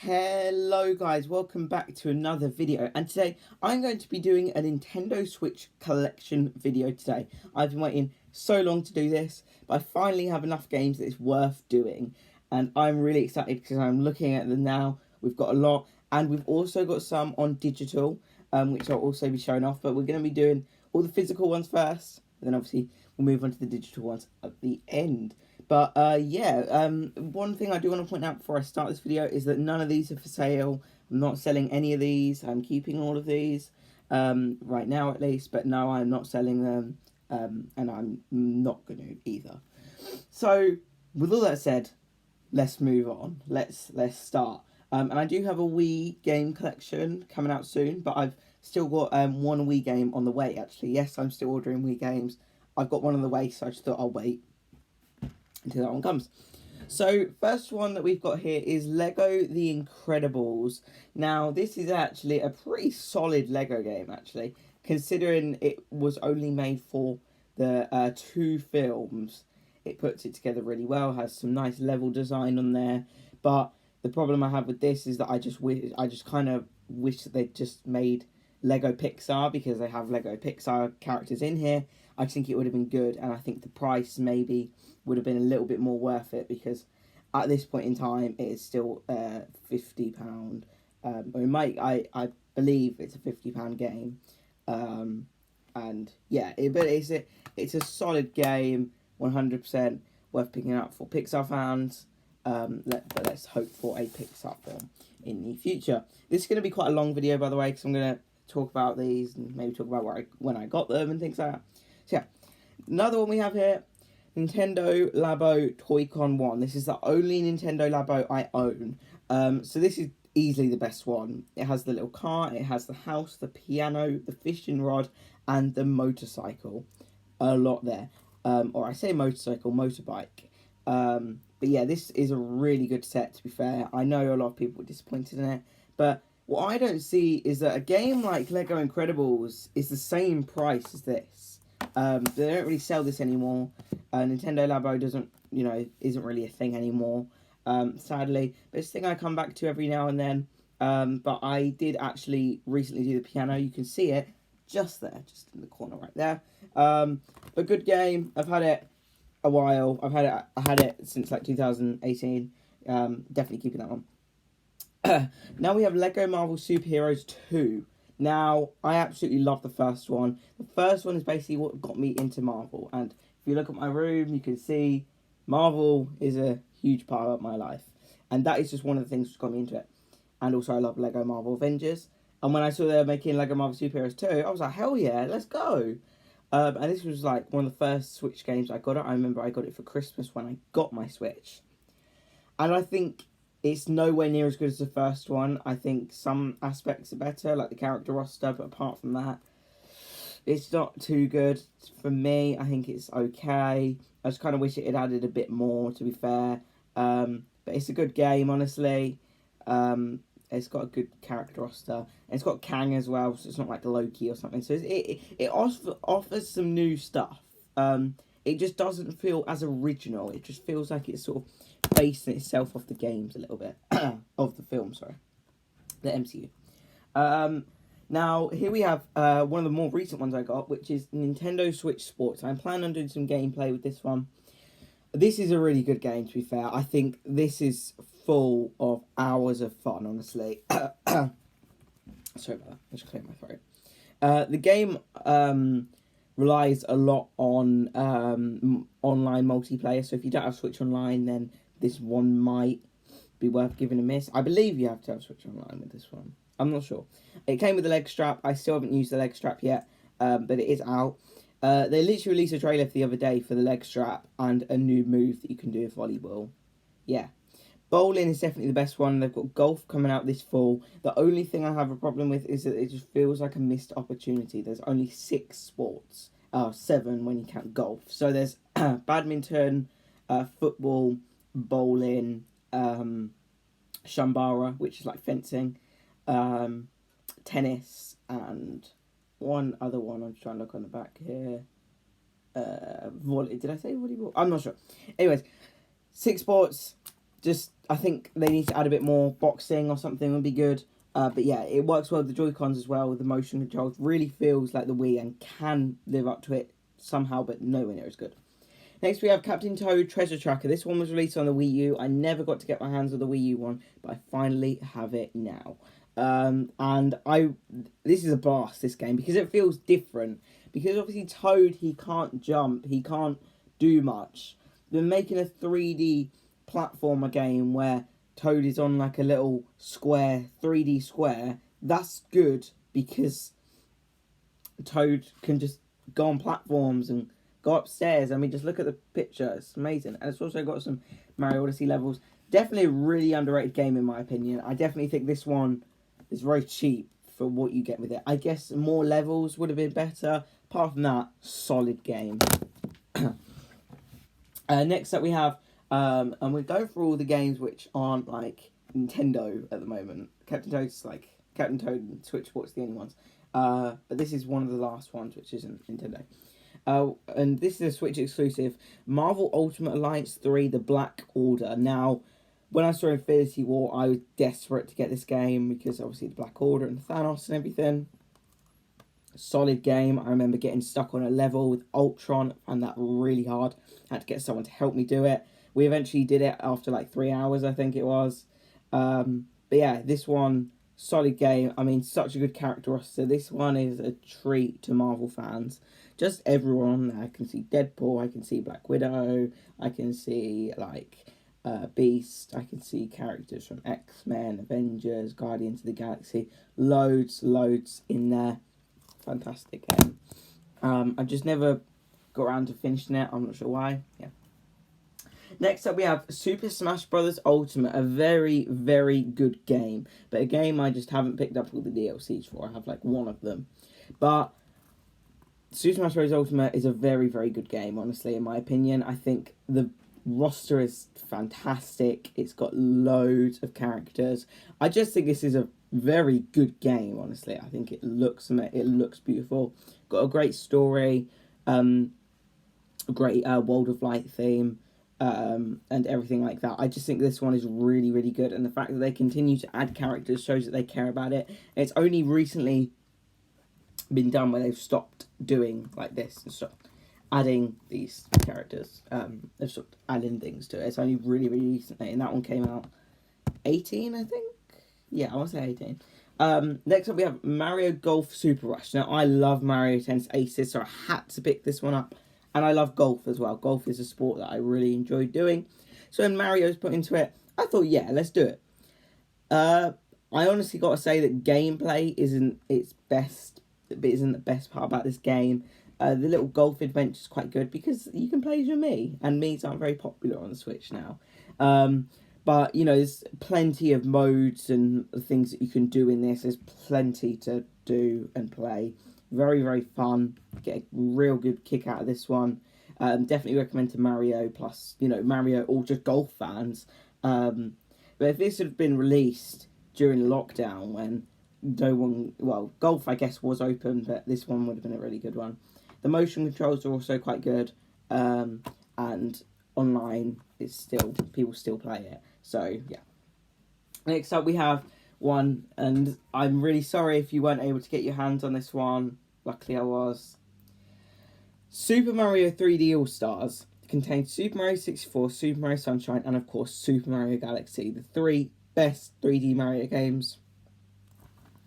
Hello guys, welcome back to another video, and today I'm going to be doing a Nintendo Switch collection video today. I've been waiting so long to do this, but I finally have enough games that it's worth doing, and I'm really excited because I'm looking at them now. We've got a lot, and we've also got some on digital, which I'll also be showing off, but we're going to be doing all the physical ones first, and then obviously we'll move on to the digital ones at the end. But one thing I do want to point out before I start this video is that none of these are for sale. I'm not selling any of these. I'm keeping all of these right now at least, but no, I'm not selling them, and I'm not going to either. So with all that said, let's move on. Let's start. And I do have a Wii game collection coming out soon, but I've still got one Wii game on the way. Actually, yes, I'm still ordering Wii games. I've got one on the way, so I just thought I'll wait until that one comes. So first one that we've got here is Lego The Incredibles. Now this is actually a pretty solid Lego game, actually, considering it was only made for the two films. It puts it together really well, has some nice level design on there, but the problem I have with this is that I just kind of wish that they'd just made Lego Pixar, because they have Lego Pixar characters in here. I think it would have been good, and I think the price maybe would have been a little bit more worth it, because at this point in time it is still £50. I believe it's a £50 game, and yeah, it's a solid game, 100% worth picking up for Pixar fans. But let's hope for a Pixar film in the future. This is going to be quite a long video, by the way, because I'm going to talk about these and maybe talk about when I got them and things like that. So yeah, another one we have here, Nintendo Labo Toy-Con 1. This is the only Nintendo Labo I own. So this is easily the best one. It has the little car, it has the house, the piano, the fishing rod, and the motorcycle. A lot there. Or I say motorcycle, motorbike. But yeah, this is a really good set, to be fair. I know a lot of people were disappointed in it, but what I don't see is that a game like Lego Incredibles is the same price as this. They don't really sell this anymore. Nintendo Labo isn't really a thing anymore, sadly. But it's a thing I come back to every now and then. But I did actually recently do the piano. You can see it just there, just in the corner right there. A good game. I've had it a while. I had it since like 2018. Definitely keeping that one. Now we have Lego Marvel Superheroes 2. Now, I absolutely love the first one. The first one is basically what got me into Marvel. And if you look at my room, you can see Marvel is a huge part of my life. And that is just one of the things that got me into it. And also I love Lego Marvel Avengers. And when I saw they were making Lego Marvel Superheroes 2, I was like, hell yeah, let's go. And this was like one of the first Switch games I got it. I remember I got it for Christmas when I got my Switch. And I think it's nowhere near as good as the first one. I think some aspects are better, like the character roster, but apart from that, it's not too good for me. I think it's okay. I just kind of wish it had added a bit more, to be fair. But it's a good game, honestly. It's got a good character roster. And it's got Kang as well, so it's not like Loki or something. So it offers some new stuff. It just doesn't feel as original. It just feels like it's sort of basing itself off the games a little bit. Of the film, sorry. The MCU. Now, here we have one of the more recent ones I got, which is Nintendo Switch Sports. I'm planning on doing some gameplay with this one. This is a really good game, to be fair. I think this is full of hours of fun, honestly. Sorry about that. I just cleared my throat. The game relies a lot on online multiplayer. So if you don't have Switch Online, then this one might be worth giving a miss. I believe you have to have Switch Online with this one. I'm not sure. It came with the leg strap. I still haven't used the leg strap yet, but it is out. They literally released a trailer for the other day for the leg strap and a new move that you can do with volleyball. Yeah. Bowling is definitely the best one. They've got golf coming out this fall. The only thing I have a problem with is that it just feels like a missed opportunity. There's only 6 sports. 7 when you count golf. So there's badminton, football, bowling, shambara, which is like fencing, tennis, and one other one. I'm trying to look on the back here. Did I say volleyball? I'm not sure. Anyways, 6 sports, just, I think they need to add a bit more boxing or something would be good. But yeah, it works well with the Joy-Cons as well, with the motion controls. Really feels like the Wii and can live up to it somehow, but nowhere near as good. Next we have Captain Toad Treasure Tracker. This one was released on the Wii U. I never got to get my hands on the Wii U one, but I finally have it now. This is a blast, this game, because it feels different. Because obviously Toad, he can't jump, he can't do much. They're making a 3D platformer game where Toad is on like a little square, 3D square. That's good because Toad can just go on platforms and go upstairs. I mean, just look at the picture. It's amazing. And it's also got some Mario Odyssey levels. Definitely a really underrated game in my opinion. I definitely think this one is very cheap for what you get with it. I guess more levels would have been better. Apart from that, solid game. Next up we have, and we're going through all the games which aren't like Nintendo at the moment. Captain Toad and Switch Sport's the only ones. But this is one of the last ones which isn't Nintendo. And this is a Switch exclusive, Marvel Ultimate Alliance 3, The Black Order. Now, when I saw Infinity War, I was desperate to get this game because obviously the Black Order and Thanos and everything. Solid game. I remember getting stuck on a level with Ultron, and that really hard. Had to get someone to help me do it. We eventually did it after like 3 hours, I think it was. But yeah, this one, solid game. I mean, such a good character roster. This one is a treat to Marvel fans. Just everyone. I can see Deadpool, I can see Black Widow, I can see like Beast, I can see characters from X-Men, Avengers, Guardians of the Galaxy. Loads in there. Fantastic game. I just never got around to finishing it. I'm not sure why. Yeah. Next up we have Super Smash Bros. Ultimate, a very, very good game. But a game I just haven't picked up all the DLCs for. I have like one of them. But Super Smash Bros. Ultimate is a very, very good game, honestly, in my opinion. I think the roster is fantastic. It's got loads of characters. I just think this is a very good game, honestly. I think it looks beautiful. Got a great story, a great World of Light theme, and everything like that. I just think this one is really, really good. And the fact that they continue to add characters shows that they care about it. It's only recently been done where they've stopped doing like this and stopped adding these characters. They've stopped adding things to it. It's only really, really recently, and that one came out 18, I think. Yeah, I want to say 18. Next up we have Mario Golf Super Rush. Now, I love Mario Tennis Aces, so I had to pick this one up. And I love golf as well. Golf is a sport that I really enjoy doing. So when Mario's put into it, I thought, yeah, let's do it. I honestly got to say that gameplay isn't the best part about this game. The little golf adventure is quite good because you can play as your Mii. And Mii's aren't very popular on the Switch now. But, you know, there's plenty of modes and things that you can do in this. There's plenty to do and play. Very, very fun. Get a real good kick out of this one. Definitely recommend to Mario, plus, you know, Mario or just golf fans. But if this had been released during lockdown when no one... Well, golf, I guess, was open, but this one would have been a really good one. The motion controls are also quite good. And online, people still play it. So, yeah. Next up, we have one, and I'm really sorry if you weren't able to get your hands on this one. Luckily, I was. Super Mario 3D All-Stars contains Super Mario 64, Super Mario Sunshine, and of course, Super Mario Galaxy. The 3 best 3D Mario games,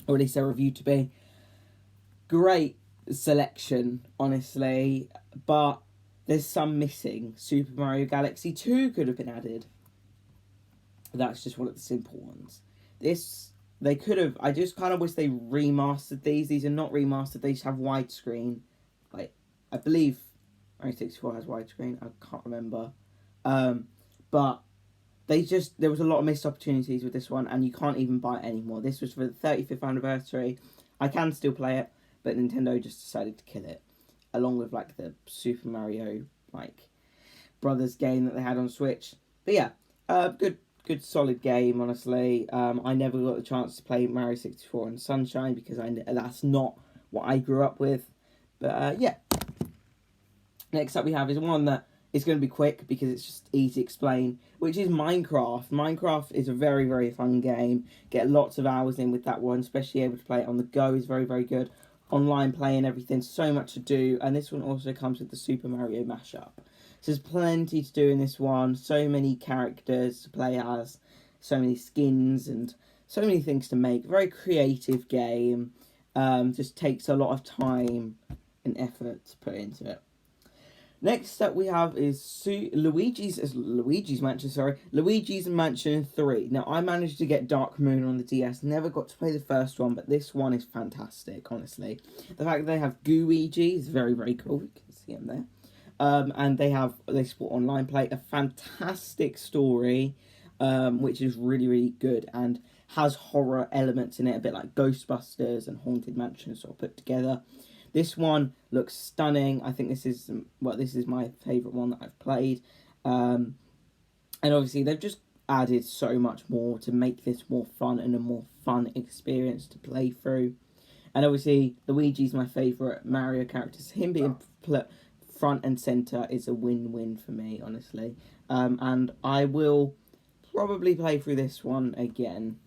or at least they're reviewed to be. Great selection, honestly, but there's some missing. Super Mario Galaxy 2 could have been added. That's just one of the simple ones. They could have... I just kind of wish they remastered these. These are not remastered. They just have widescreen. Like, I believe Mario 64 has widescreen. I can't remember. But there was a lot of missed opportunities with this one, and you can't even buy it anymore. This was for the 35th anniversary. I can still play it, but Nintendo just decided to kill it. Along with, like, the Super Mario, like, Brothers game that they had on Switch. But yeah, good solid game, honestly. I never got the chance to play Mario 64 and Sunshine because that's not what I grew up with. But yeah. Next up we have is one that It's going to be quick because it's just easy to explain, which is Minecraft. Minecraft is a very, very fun game. Get lots of hours in with that one, especially able to play it on the go is very, very good. Online play and everything, so much to do. And this one also comes with the Super Mario mashup. So there's plenty to do in this one. So many characters to play as, so many skins and so many things to make. Very creative game. Just takes a lot of time and effort to put into it. Next up we have is Luigi's Mansion 3. Now, I managed to get Dark Moon on the DS. Never got to play the first one, but this one is fantastic, honestly. The fact that they have Gooigi is very, very cool. You can see them there. And they support online play. A fantastic story, which is really, really good and has horror elements in it, a bit like Ghostbusters and Haunted Mansion sort of put together. This one looks stunning. I think this is my favourite one that I've played. And obviously they've just added so much more to make this more fun and a more fun experience to play through. And obviously Luigi's my favourite Mario character. So him being front and centre is a win-win for me, honestly. And I will probably play through this one again.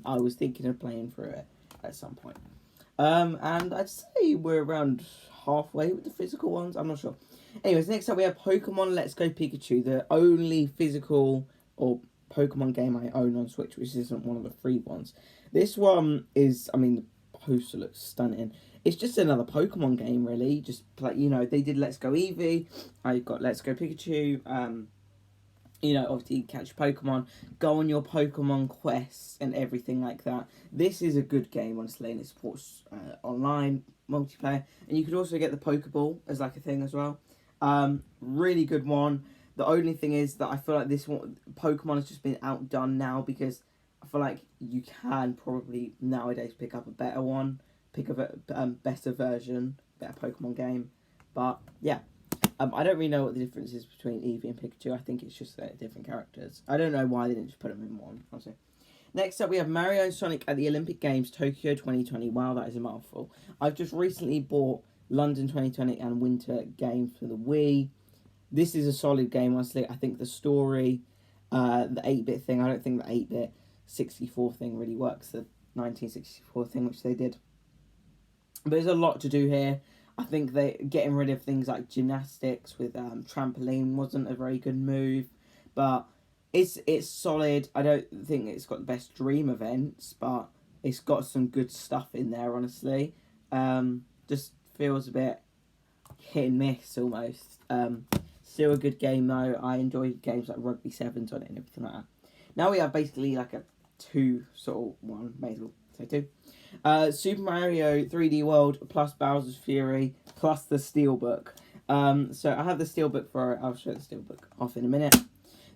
I was thinking of playing through it at some point. And I'd say we're around halfway with the physical ones. I'm not sure. Anyways, next up we have Pokemon Let's Go Pikachu, the only physical or Pokemon game I own on Switch, which isn't one of the free ones. This one is, I mean, the poster looks stunning. It's just another Pokemon game, really. Just like, they did Let's Go Eevee. I got Let's Go Pikachu. Obviously catch Pokemon, go on your Pokemon quests and everything like that. This is a good game, honestly, and it supports online multiplayer. And you could also get the Pokeball as like a thing as well. Really good one. The only thing is that I feel like this one, Pokemon has just been outdone now, because I feel like you can probably nowadays pick up a better one, pick up a better version, better Pokemon game. But yeah. I don't really know what the difference is between Eevee and Pikachu. I think it's just different characters. I don't know why they didn't just put them in one, honestly. Next up, we have Mario and Sonic at the Olympic Games Tokyo 2020. Wow, that is a mouthful. I've just recently bought London 2020 and Winter Games for the Wii. This is a solid game, honestly. I think the story, the 8-bit thing, I don't think the 8-bit 64 thing really works. The 1964 thing, which they did. But there's a lot to do here. I think getting rid of things like gymnastics with trampoline wasn't a very good move, but it's solid. I don't think it's got the best dream events, but it's got some good stuff in there, honestly. Just feels a bit hit and miss almost. Still a good game though. I enjoy games like Rugby Sevens on it and everything like that. Now we have basically like a 2 sort of one, may as well say 2. Super Mario 3D World plus Bowser's Fury plus the Steelbook. So I have the Steelbook for it. I'll show the Steelbook off in a minute.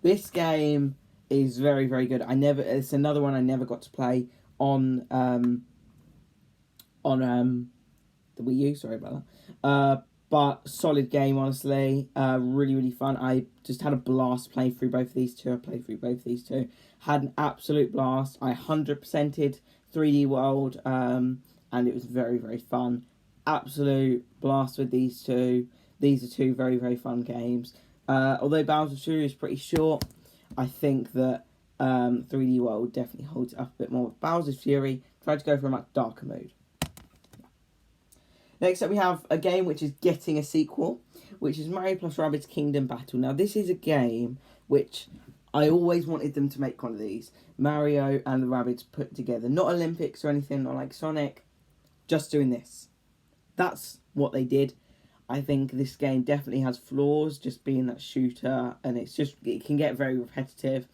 This game is very, very good. It's another one I never got to play on the Wii U. Sorry about that. But solid game, honestly. Really, really fun. I just had a blast playing through both of these two. I played through both of these two. Had an absolute blast. I 100%ed 3D World, and it was very, very fun. Absolute blast with these two. These are two very, very fun games. Although Bowser's Fury is pretty short, I think that 3D World definitely holds it up a bit more. Bowser's Fury tried to go for a much darker mood. Next up we have a game which is getting a sequel, which is Mario plus Rabbids Kingdom Battle. Now this is a game which I always wanted them to make one of these. Mario and the Rabbids put together. Not Olympics or anything, not like Sonic. Just doing this. That's what they did. I think this game definitely has flaws, just being that shooter. And it can get very repetitive.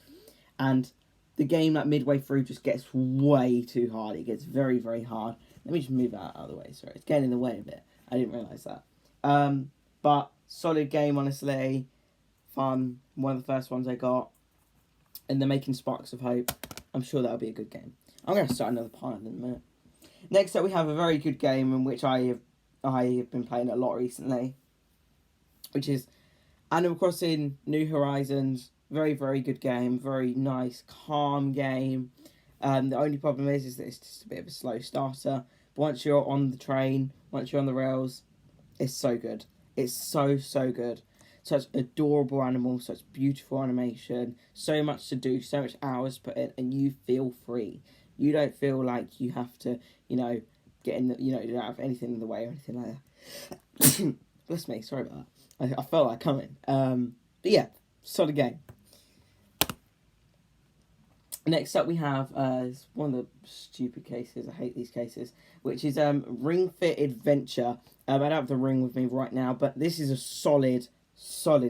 And the game, like midway through, just gets way too hard. It gets very, very hard. Let me just move that out of the way. Sorry, it's getting in the way a bit. I didn't realise that. But solid game, honestly. Fun. One of the first ones I got. And they're making Sparks of Hope. I'm sure that'll be a good game. I'm going to start another part in a minute. Next up, we have a very good game in which I have been playing a lot recently, which is Animal Crossing New Horizons. Very, very good game. Very nice, calm game. The only problem is that it's just a bit of a slow starter. But once you're on the train, once you're on the rails, it's so good. It's so, so good. such adorable animals, such beautiful animation, so much to do, so much hours put in, and you feel free. You don't feel like you have to, get in the, you don't have anything in the way or anything like that. Bless me, sorry about that. I felt that coming. But yeah, solid game. Next up we have is one of the stupid cases, I hate these cases, which is Ring Fit Adventure. I don't have the ring with me right now, but this is a solid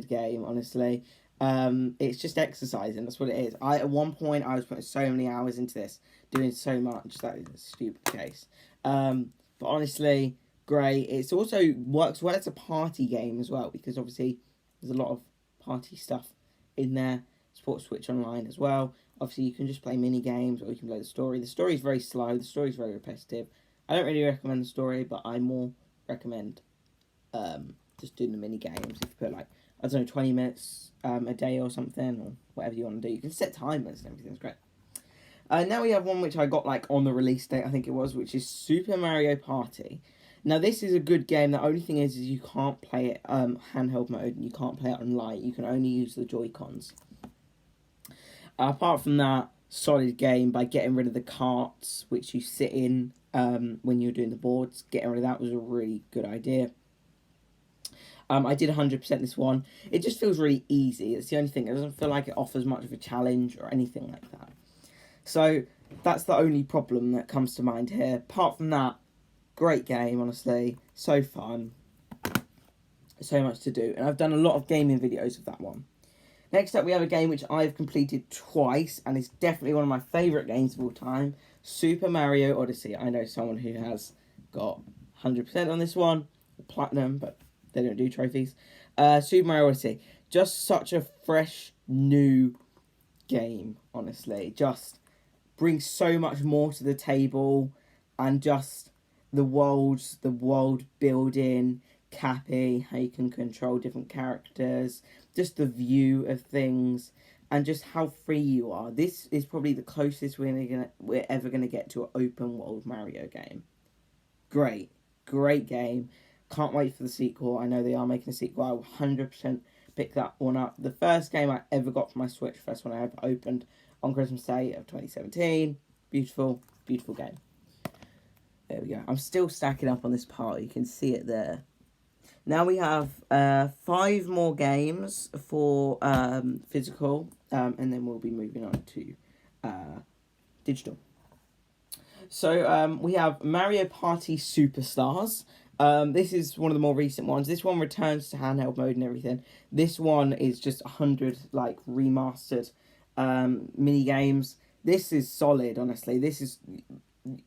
game, honestly. It's just exercising, that's what it is. At one point I was putting so many hours into this, doing so much. That is a stupid case. But honestly, great. It also works well as a party game as well, because obviously there's a lot of party stuff in there. Support Switch Online as well. Obviously, you can just play mini games, or you can play the story. The story is very slow. The story is very repetitive. I don't really recommend the story, but I more recommend just doing the mini games. If you put 20 minutes a day or something, or whatever you want to do, you can set timers and everything's great. Now we have one which I got on the release date, I think it was, which is Super Mario Party. Now this is a good game. The only thing is you can't play it handheld mode, and you can't play it on light. You can only use the Joy-Cons. Apart from that, solid game by getting rid of the carts which you sit in when you're doing the boards. Getting rid of that was a really good idea. I did 100% this one. It just feels really easy. It's the only thing. It doesn't feel like it offers much of a challenge or anything like that. So that's the only problem that comes to mind here. Apart from that, great game, honestly. So fun. So much to do. And I've done a lot of gaming videos of that one. Next up, we have a game which I've completed twice, and it's definitely one of my favourite games of all time, Super Mario Odyssey. I know someone who has got 100% on this one, platinum, but they don't do trophies. Super Mario Odyssey, just such a fresh, new game, honestly. Just brings so much more to the table, and just the world building, Cappy, how you can control different characters, just the view of things, and just how free you are. This is probably the closest we're ever gonna get to an open world Mario game. Great game. Can't wait for the sequel. I know they are making a sequel. I will 100% pick that one up. The first game I ever got for my Switch, first one I ever opened on Christmas Day of 2017. Beautiful game. There we go. I'm still stacking up on this part. You can see it there. Now we have 5 more games for physical, and then we'll be moving on to digital. So we have Mario Party Superstars. This is one of the more recent ones. This one returns to handheld mode and everything. This one is just 100 remastered mini games. This is solid, honestly.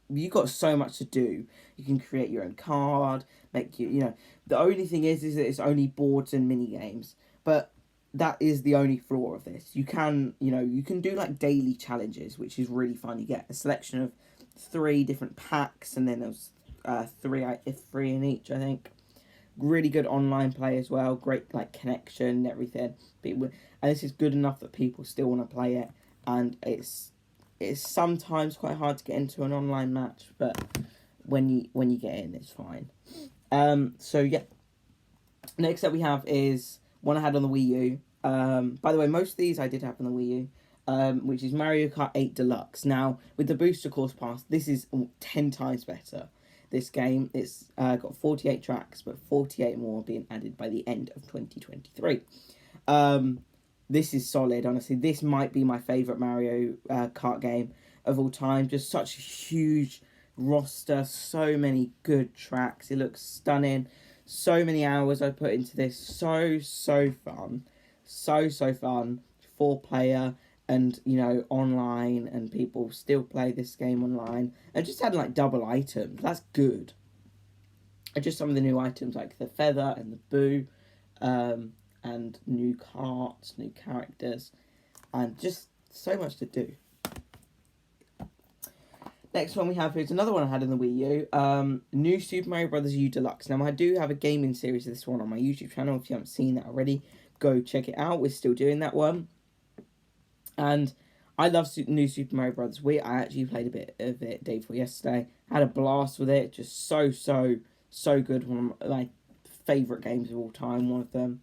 You got so much to do. You can create your own card, the only thing is that it's only boards and mini games, but that is the only flaw of this. You can do daily challenges, which is really fun. You get a selection of 3 different packs, and then there's 3 in each, I think. Really good online play as well. Great connection and everything. And this is good enough that people still want to play it, and it's sometimes quite hard to get into an online match, but when you get in, it's fine. So yeah. Next up we have is one I had on the Wii U. By the way, most of these I did have on the Wii U, which is Mario Kart 8 Deluxe. Now, with the Booster Course Pass, this is 10 times better. This game, it's got 48 tracks, but 48 more being added by the end of 2023. This is solid, honestly. This might be my favourite Mario Kart game of all time. Just such a huge roster, so many good tracks. It looks stunning. So many hours I put into this. So fun. So fun. 4-player and, online, and people still play this game online. I just had double items. That's good. And just some of the new items like the feather and the boo. And new carts, new characters, and just so much to do. Next one we have is another one I had in the Wii U, new Super Mario Bros. U Deluxe. Now I do have a gaming series of this one on my YouTube channel. If you haven't seen that already, go check it out. We're still doing that one. And I love new Super Mario Bros. Wii. I actually played a bit of it day before yesterday. Had a blast with it. Just so good. One of my favourite games of all time. One of them.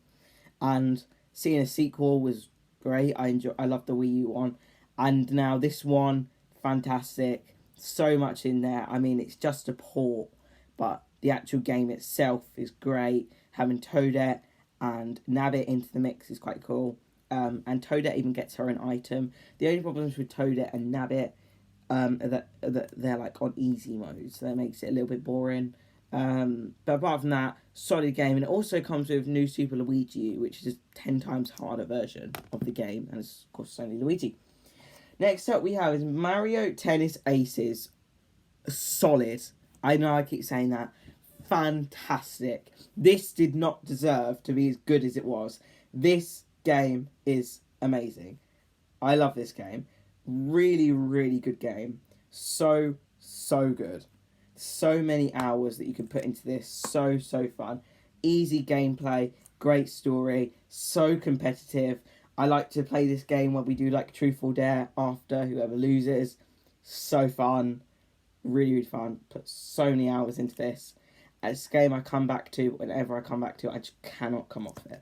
and seeing a sequel was great. I loved the Wii U one, and now this one, fantastic. So much in there. I mean, it's just a port, but the actual game itself is great. Having Toadette and Nabbit into the mix is quite cool. And Toadette even gets her own item. The only problems with Toadette and Nabbit that they're like on easy mode, so that makes it a little bit boring. But apart from that, solid game, and it also comes with new Super Luigi U, which is a 10 times harder version of the game, and it's of course only Luigi. Next up we have is Mario Tennis Aces. Solid. I know I keep saying that. Fantastic. This did not deserve to be as good as it was. This game is amazing. I love this game. Really, really good game. So good. So many hours that you can put into this. So fun. Easy gameplay. Great story. So competitive. I like to play this game when we do like Truth or Dare after whoever loses. So fun. Really fun. Put so many hours into this. It's a game I come back to whenever I come back to it. I just cannot come off it.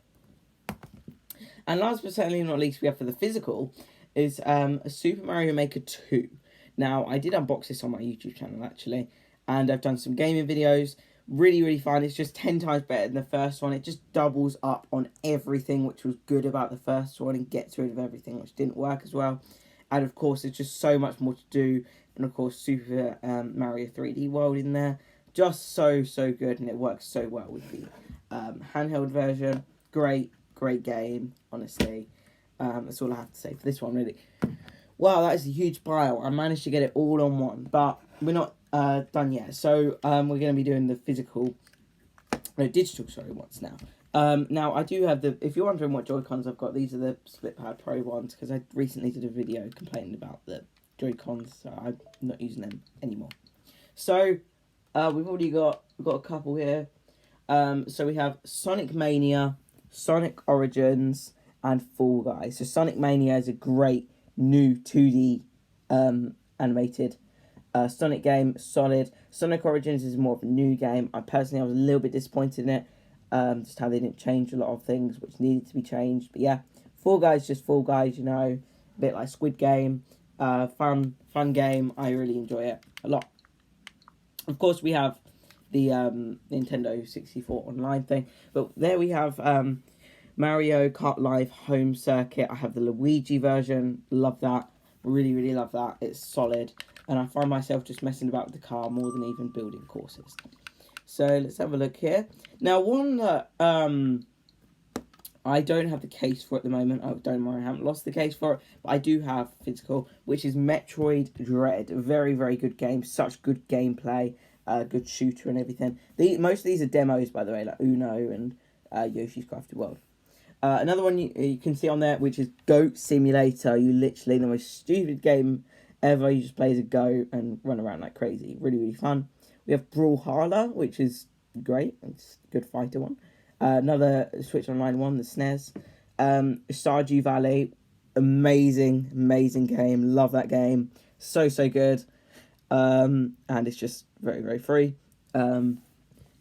And last but certainly not least, we have for the physical is a Super Mario Maker 2. Now, I did unbox this on my YouTube channel, actually, and I've done some gaming videos. Really fun. It's just 10 times better than the first one. It just doubles up on everything which was good about the first one and gets rid of everything which didn't work as well. And, of course, there's just so much more to do. And, of course, Super Mario 3D World in there. Just so good, and it works so well with the handheld version. Great game, honestly. That's all I have to say for this one, really. Wow, that is a huge pile. I managed to get it all on one, but we're not done yet. So we're going to be doing the digital ones now. Now, I do have if you're wondering what Joy-Cons I've got, these are the SplitPad Pro ones, because I recently did a video complaining about the Joy-Cons, so I'm not using them anymore. So, we've got a couple here. So we have Sonic Mania, Sonic Origins, and Fall Guys. So Sonic Mania is a great new 2D animated Sonic game, solid. Sonic Origins is more of a new game. I was a little bit disappointed in it, just how they didn't change a lot of things which needed to be changed. But yeah, Fall Guys, just Fall Guys, you know, a bit like Squid Game. Fun game. I really enjoy it a lot. Of course, we have the Nintendo 64 online thing, but there we have Mario Kart Live Home Circuit. I have the Luigi version. Love that. Really love that. It's solid. And I find myself just messing about with the car more than even building courses. So let's have a look here. Now, one that I don't have the case for at the moment. Oh, don't worry, I haven't lost the case for it. But I do have physical, which is Metroid Dread. Very good game. Such good gameplay. Good shooter and everything. Most of these are demos, by the way, like Uno and Yoshi's Crafted World. Another one you can see on there, which is Goat Simulator. You literally, the most stupid game ever. You just play as a goat and run around like crazy. Really fun. We have Brawlhalla, which is great. It's a good fighter one. Another Switch Online one, the SNES. Stardew Valley. Amazing game. Love that game. So good. And it's just very free. And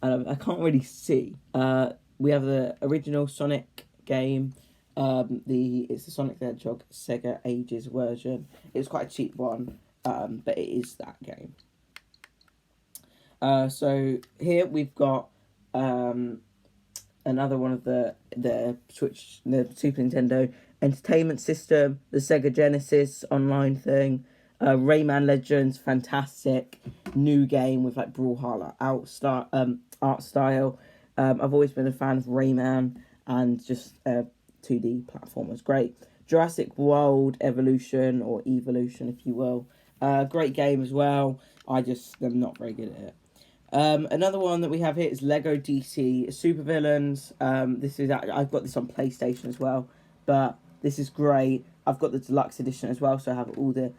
I can't really see. We have the original Sonic game. It's the Sonic the Hedgehog Sega Ages version. It's quite a cheap one, but it is that game. So here we've got another one of the Switch, the Super Nintendo Entertainment System, the Sega Genesis online thing. Rayman Legends, fantastic new game with like Brawlhalla art style. I've always been a fan of Rayman, and just 2D platformers, great. Jurassic World Evolution, or Evolution if you will, great game as well. I just am not very good at it. Another one that we have here is Lego DC Supervillains. I've got this on PlayStation as well, but this is great. I've got the deluxe edition as well, so I have all the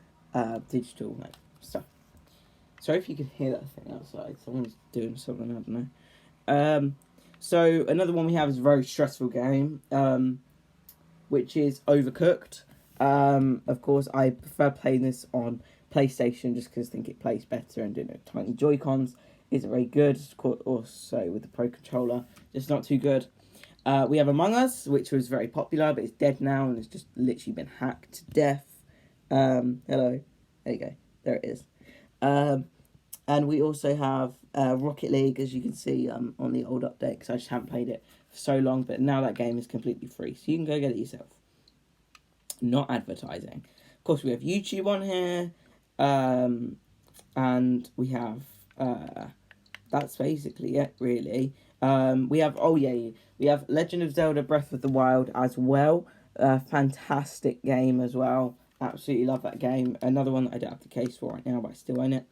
digital stuff. Sorry if you can hear that thing outside. Someone's doing something, I don't know. So another one we have is a very stressful game, which is Overcooked. Of course, I prefer playing this on PlayStation just because I think it plays better, and tiny Joy-Cons isn't very good. Also with the Pro Controller, just not too good. We have Among Us, which was very popular, but it's dead now and it's just literally been hacked to death. Hello. There you go. There it is. And we also have Rocket League, as you can see on the old update, because I just haven't played it for so long, but now that game is completely free, so you can go get it yourself. Not advertising. Of course, we have YouTube on here, and we have, that's basically it, really. We have, we have Legend of Zelda Breath of the Wild as well. Fantastic game as well. Absolutely love that game. Another one that I don't have the case for right now, but I still own it.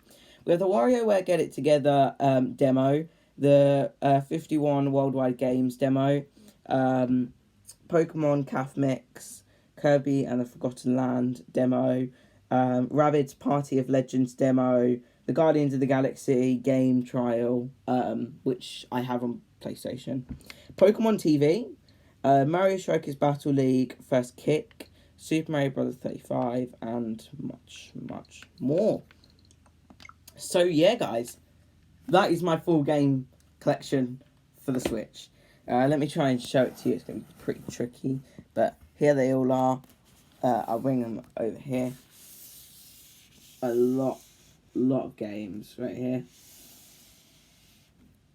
We have the WarioWare Get It Together demo, the 51 Worldwide Games demo, Pokemon Calf Mix, Kirby and the Forgotten Land demo, Rabbids Party of Legends demo, the Guardians of the Galaxy game trial, which I have on PlayStation, Pokemon TV, Mario Strikers Battle League First Kick, Super Mario Bros. 35, and much, much more. So yeah, guys, that is my full game collection for the Switch. Let me try and show it to you. It's going to be pretty tricky, but here they all are. I'll bring them over here. A lot of games right here.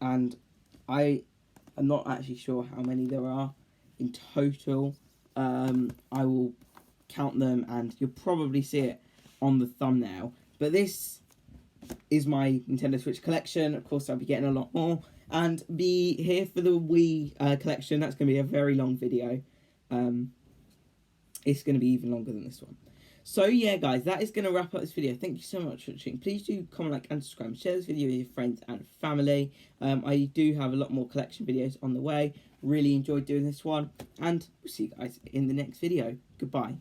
And I am not actually sure how many there are in total. I will count them and you'll probably see it on the thumbnail. But this is my Nintendo Switch collection. Of course, I'll be getting a lot more. And be here for the Wii collection. That's going to be a very long video. It's going to be even longer than this one. So yeah, guys, that is going to wrap up this video. Thank you so much for watching. Please do comment, like, and subscribe. Share this video with your friends and family. I do have a lot more collection videos on the way. Really enjoyed doing this one. And we'll see you guys in the next video. Goodbye.